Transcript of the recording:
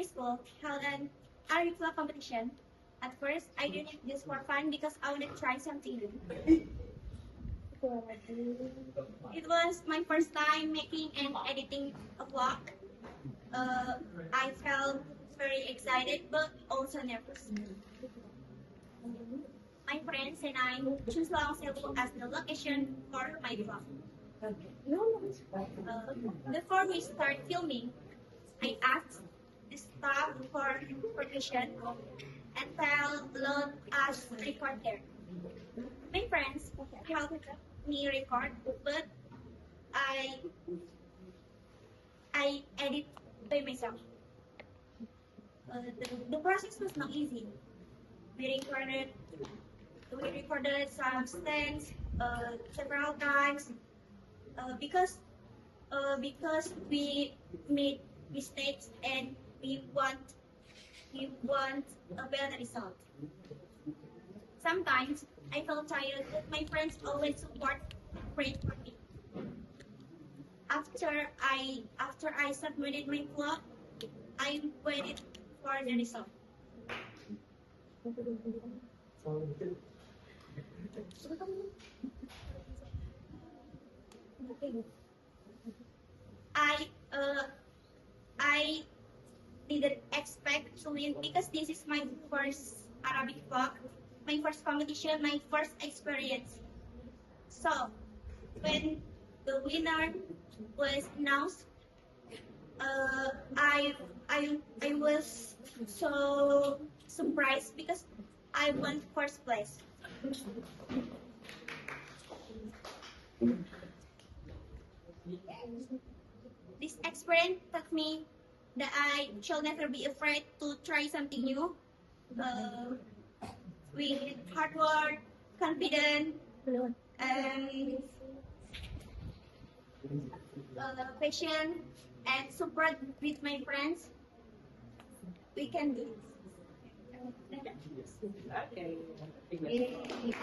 preschool held an Arabic vlog competition. At first, I did this for fun because I wanted to try something new. It was my first time making and editing a vlog. I felt very excited but also nervous. My friends and I choose Long Cebu as the location for my vlog. Before we start filming, I asked the staff for permission and tell let us record there. My friends helped me record, but I I edit by myself. The process was not easy. We recorded we recorded some stands several times because we made mistakes and we want a better result. Sometimes I felt tired, but my friends always support and pray for me. After I submitted my vlog, I waited for the result. I uh, I didn't expect to win because this is my first Arabic vlog, my first competition, my first experience. So when the winner was announced, I was so surprised because I won first place. This experience taught me that I shall never be afraid to try something new. Uh, with hard work, confidence, and patience, and support with my friends, we can do it.